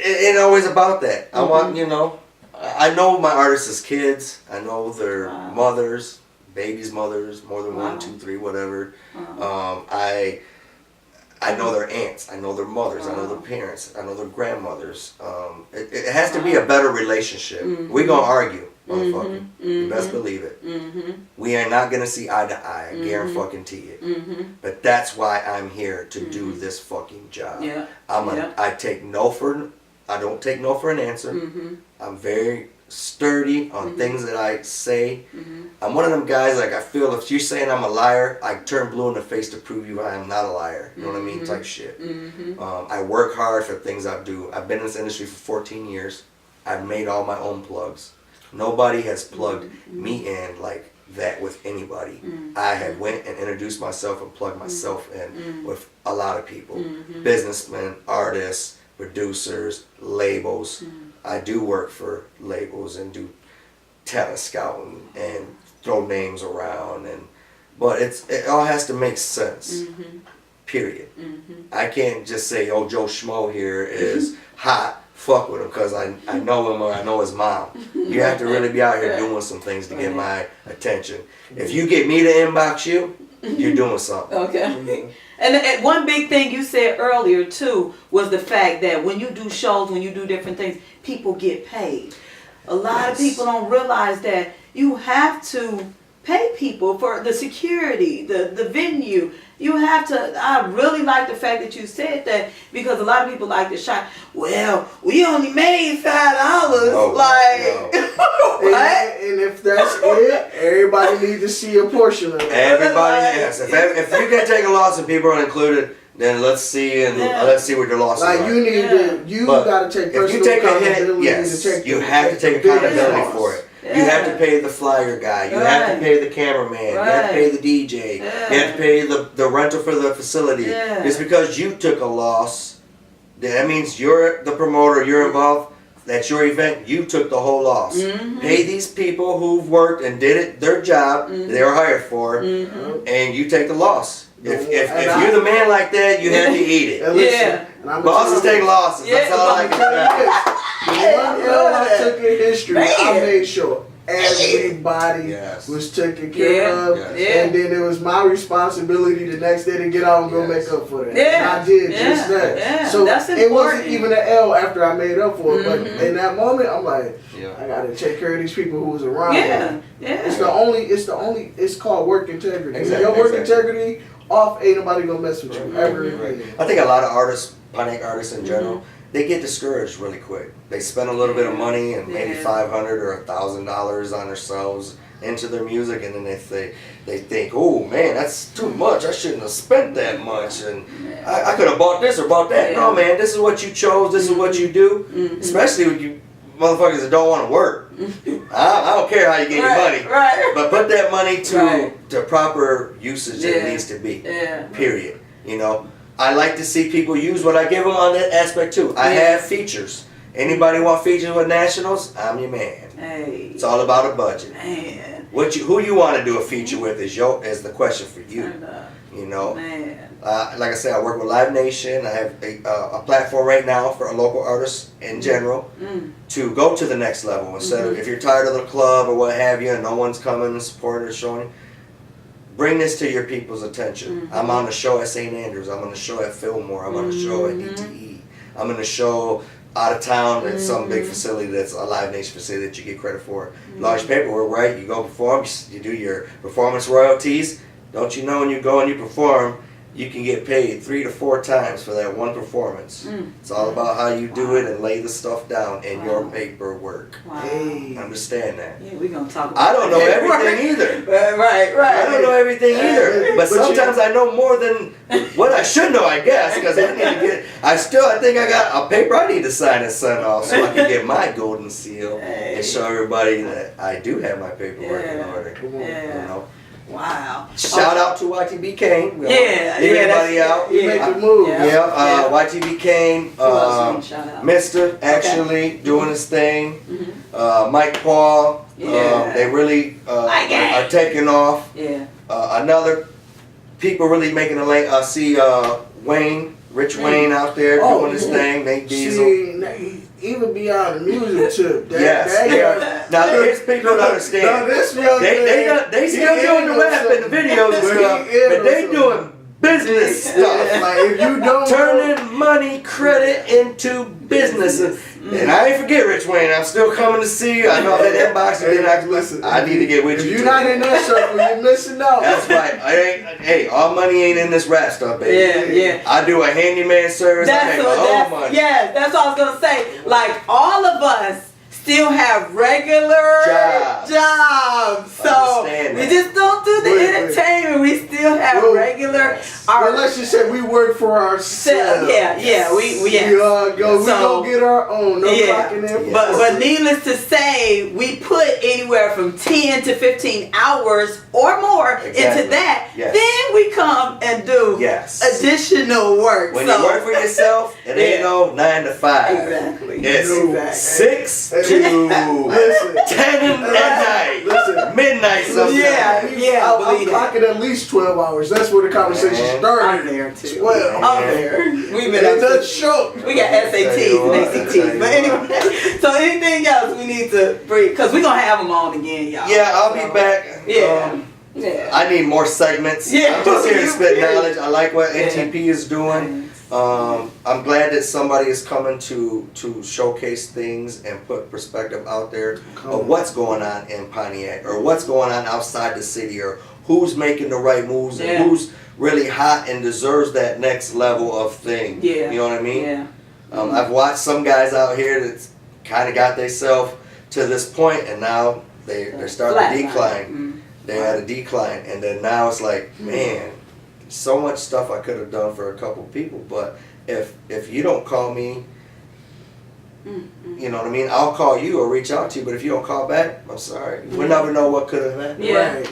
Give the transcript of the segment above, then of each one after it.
it always about that. I want, you know, I know my artists' kids. I know their mothers, babies' mothers, more than 1, 2, 3, whatever. I know their aunts. I know their mothers. I know their parents. I know their grandmothers. It has to be a better relationship. We gonna argue, motherfucker. You best believe it. We are not gonna see eye to eye. I guarantee it. But that's why I'm here to do this fucking job. Yeah. I take no for. I don't take no for an answer. I'm very sturdy on things that I say. I'm one of them guys, like, I feel if you're saying I'm a liar, I turn blue in the face to prove you I am not a liar. You know what I mean? Type shit. I work hard for things I do. I've been in this industry for 14 years. I've made all my own plugs. Nobody has plugged me in like that with anybody. I have went and introduced myself and plugged myself in with a lot of people. Businessmen, artists, producers, labels. I do work for labels and do talent scouting and throw names around, but it all has to make sense. Period. I can't just say, oh, Joe Schmo here is hot, fuck with him because I know him or I know his mom. You have to really be out here doing some things to get my attention. If you get me to inbox you, you're doing something. Okay. And one big thing you said earlier too was the fact that when you do shows, when you do different things, people get paid. A lot of people don't realize that you have to pay people for the security, the venue. You have to. I really like the fact that you said that because a lot of people like to shine. Well, we only made $5. What? And if that's it, everybody needs to see a portion of it. Everybody has. If you can take a loss and people are included, then let's see let's see what your losses are. Like you need to, you got to take personal accountability. Yes, you have to take accountability for it. You have to pay the flyer guy. You have to pay the cameraman. You have to pay the DJ. You have to pay the rental for the facility. Just because you took a loss, that means you're the promoter, you're involved, that's your event, you took the whole loss. Pay these people who've worked and did it, their job, they were hired for, and you take the loss. If you're the man like that, you have to eat it. Bosses take losses. That's all I can say. The one L I took in history, I made sure everybody was taken care of, and then it was my responsibility the next day to get out and go make up for that. And I did just that. So it wasn't even an L after I made up for it, but in that moment, I'm like, I gotta take care of these people who was around me. It's called work integrity. Exactly, Your work integrity off, ain't nobody gonna mess with you ever again. I think a lot of artists, Pontiac artists in general, they get discouraged really quick. They spend a little bit of money and maybe $500 or $1,000 on themselves into their music, and then they think, oh man, that's too much. I shouldn't have spent that much, and I could have bought this or bought that. No man, this is what you chose. This is what you do. Especially with you motherfuckers that don't want to work. I don't care how you get your money, but put that money to proper usage that it needs to be. Period. You know, I like to see people use what I give them on that aspect too. I have features. Anybody want features with nationals? I'm your man. Hey. It's all about a budget. Man. Who you want to do a feature with is the question for you. You know. Man. Like I said, I work with Live Nation. I have a platform right now for local artists in general to go to the next level. Instead of if you're tired of the club or what have you, and no one's coming and supporting or showing, bring this to your people's attention. I'm on the show at St. Andrews. I'm on the show at Fillmore. I'm on the show at ETE. I'm on the show out of town at some big facility that's a Live Nation facility that you get credit for. Large paperwork, right? You go perform, you do your performance royalties. Don't you know when you go and you perform, you can get paid 3 to 4 times for that one performance. It's all about how you do it and lay the stuff down in your paperwork. Hey. Understand that. Yeah, we're going to talk about I don't know everything either. Right. I don't know everything either. But sometimes I know more than what I should know, I guess, because I need to get. I think I got a paper I need to sign and send off so I can get my golden seal and show everybody that I do have my paperwork in order. You know. Wow. Shout out to YTB Kane. Everybody out. You make the move. YTB Kane. Mr. actually doing his thing. Mike Paul. They really are taking off. Another people really making a lane. I see Wayne Rich Wayne out there doing his thing. Nate Diesel. See, even beyond the music tip. Now there's people that understand. They still doing the rap and the videos and stuff, but they doing business stuff. Like if you don't turning money credit into business. And I ain't forget Rich Wayne. I'm still coming to see you. I know that inbox and then listen. I need to get with you. If you're not in that circle, you're missing out. That's right. Hey, all money ain't in this rap stuff, baby. Yeah. I do a handyman service. I make my own money. Yeah, that's what I was gonna say. Like all of us still have regular jobs. So we just don't do the entertainment. We still have regular. Well, let's just say we work for ourselves. We go get our own. No clocking in. But needless to say, we put anywhere from 10 to 15 hours or more into that. Then we come and do additional work. When you work for yourself, it ain't no 9 to 5. Exactly. It's 6 to 10 at night. Midnight sometimes. I'm clocking at least 12 hours. That's where the conversation started. I'm there too. 12. I'm there. We've been it does show. We got SATs and ACTs. But anyway, so anything else we need to bring? Because we're going to have them on again, y'all. Yeah, I'll be back. I need more segments. I'm just here to spit knowledge. I like what NTP is doing. I'm glad that somebody is coming to showcase things and put perspective out there of what's going on in Pontiac or what's going on outside the city or who's making the right moves and who's really hot and deserves that next level of thing. You know what I mean? I've watched some guys out here that's kind of got themselves to this point and now they're starting to decline. They had a decline and then now it's like, man, so much stuff I could have done for a couple people, but if you don't call me, you know what I mean, I'll call you or reach out to you, but if you don't call back, I'm sorry. We'll never know what could have happened.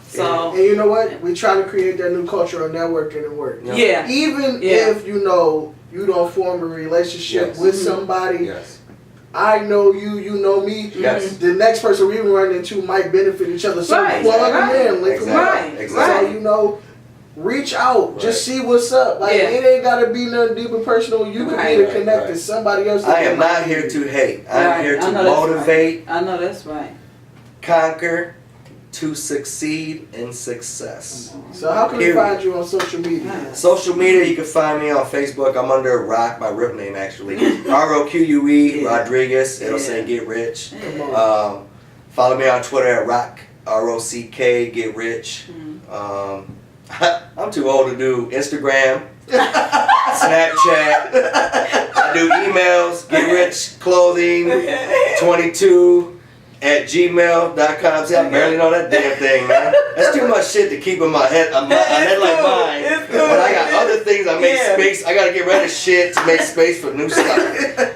So and you know what? We try to create that new culture of networking and work. Even if you know you don't form a relationship with somebody. I know you, you know me. The next person we run into might benefit each other. So plug them in, link them up. So you know, reach out, just see what's up. Like it ain't gotta be nothing deep and personal. You can be to connect to somebody else. I am not here to hate. I'm here to motivate. I know that's right. Conquer, to succeed in success. So how can we find you on social media? Social media, you can find me on Facebook. I'm under Roque, my real name actually. ROQUE Rodriguez. It'll say Get Rich. Follow me on Twitter at Roque, ROCK Get Rich. I'm too old to do Instagram, Snapchat. I do emails, getrichclothing22@gmail.com. See, I barely know that damn thing, man. That's too much shit to keep in my head. A head like mine. But I got other things. I make space. I gotta get rid of shit to make space for new stuff.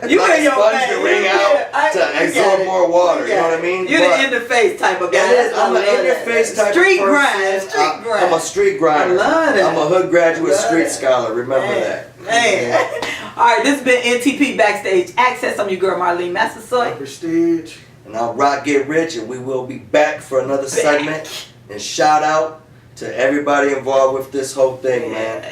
You like a sponge to wring out to absorb more water. You know what I mean? You're the interface type of guy. I'm an interface type of person. I'm a street grinder. I love that. I'm a hood graduate street scholar. Remember that. All right, this has been NTP Backstage Access. I'm your girl Marlene Massasoit. Prestige. And I'm Roque Get Rich, and we will be back for another segment. And shout out to everybody involved with this whole thing, man.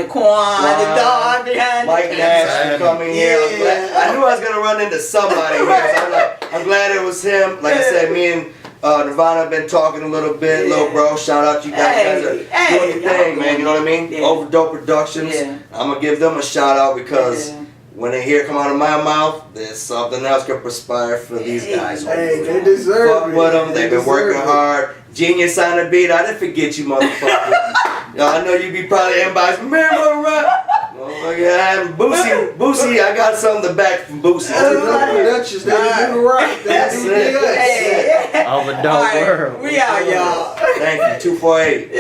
Quan, the dog behind Mike Nash for coming here. I knew I was gonna run into somebody here, so I'm glad it was him. Like I said, me and Nirvana have been talking a little bit. Little bro, shout out to you guys. You guys are doing your thing, man. You know what I mean? Overdope Productions. I'm gonna give them a shout out because when they hear it come out of my mouth, there's something else could perspire for these guys. They deserve it. Fuck with them. They've been working hard. Genius on the beat. I didn't forget you, motherfucker. I know you be probably inbox. Remember, Boosie, I got something to back from Boosie. Productions, they do the right. That's it. Of a dope world. We out, y'all. Thank you. 248.